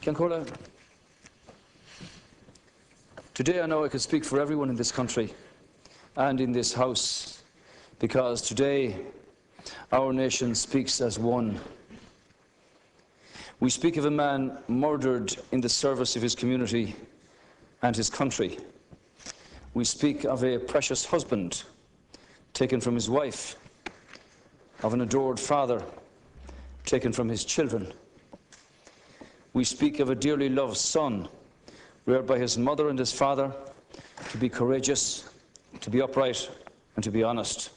Ciancóla, today I know I can speak for everyone in this country and in this House, because today our nation speaks as one. We speak of a man murdered in the service of his community and his country. We speak of a precious husband taken from his wife, of an adored father taken from his children. We speak of a dearly loved son reared by his mother and his father to be courageous, to be upright, and to be honest.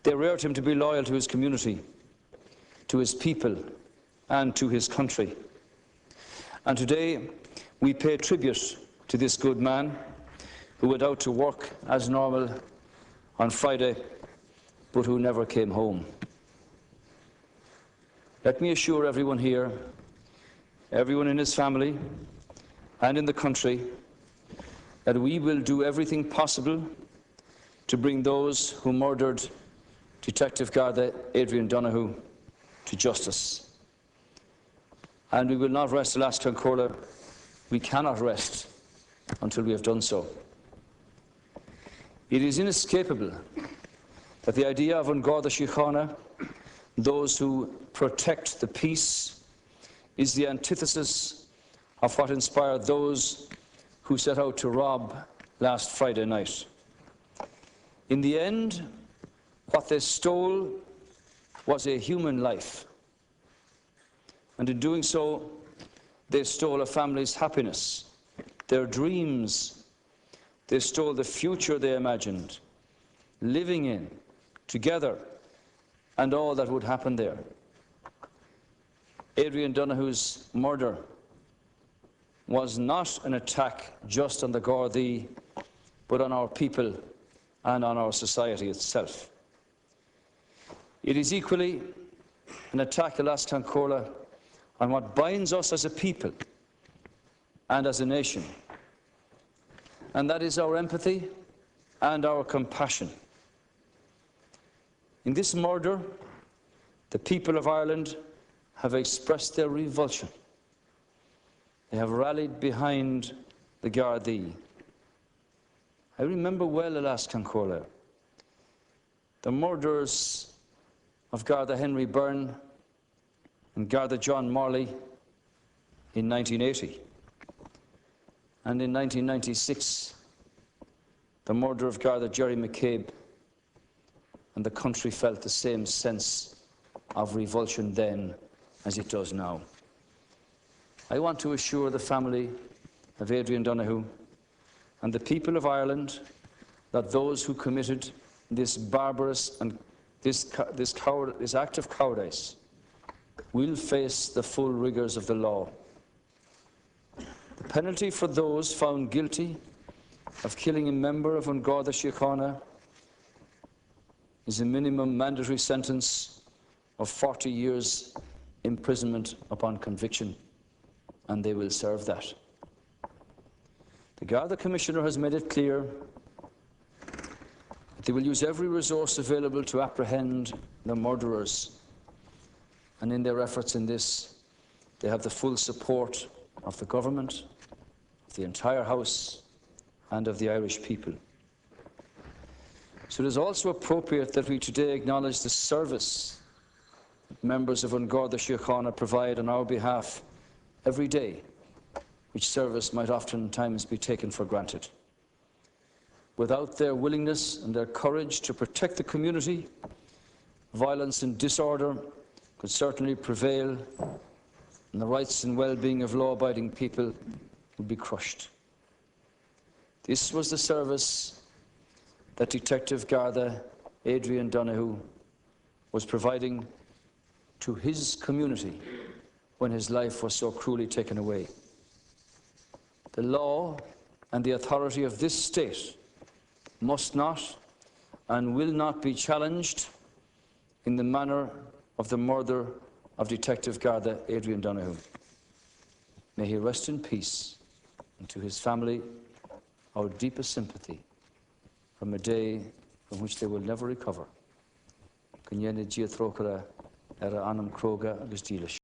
They reared him to be loyal to his community, to his people, and to his country. And today we pay tribute to this good man who went out to work as normal on Friday, but who never came home. Let me assure everyone here, everyone in his family and in the country, that we will do everything possible to bring those who murdered Detective Garda Adrian Donohoe to justice. And we will not rest, alas, Ciancóla. We cannot rest until we have done so. It is inescapable that the idea of an Garda Síochána, those who protect the peace, is the antithesis of what inspired those who set out to rob last Friday night. In the end, what they stole was a human life. And in doing so, they stole a family's happiness, their dreams. They stole the future they imagined, living in, together, and all that would happen there. Adrian Donohoe's murder was not an attack just on the Gardaí, but on our people and on our society itself. It is equally an attack, alas, Ciancóla, on what binds us as a people and as a nation, and that is our empathy and our compassion. In this murder, the people of Ireland have expressed their revulsion. They have rallied behind the Gardaí. I remember well, alas, Ciancóla, the murders of Garda Henry Byrne and Garda John Morley in 1980. And in 1996, the murder of Garda Jerry McCabe, and the country felt the same sense of revulsion then as it does now. I want to assure the family of Adrian Donohoe and the people of Ireland that those who committed this barbarous and this act of cowardice will face the full rigours of the law. The penalty for those found guilty of killing a member of an Garda Síochána is a minimum mandatory sentence of 40 years imprisonment upon conviction, and they will serve that. The Garda Commissioner has made it clear that they will use every resource available to apprehend the murderers, and in their efforts in this, they have the full support of the government, of the entire House, and of the Irish people. So it is also appropriate that we today acknowledge the service that members of an Garda Síochána provide on our behalf every day, which service might oftentimes be taken for granted. Without their willingness and their courage to protect the community, violence and disorder could certainly prevail, and the rights and well-being of law-abiding people would be crushed. This was the service that Detective Garda Adrian Donohoe was providing to his community when his life was so cruelly taken away. The law and the authority of this state must not and will not be challenged in the manner of the murder of Detective Garda Adrian Donohoe. May he rest in peace, and to his family our deepest sympathy from a day from which they will never recover. Cynhenid Dia Trócaire ar Anam Croga agus Dílis.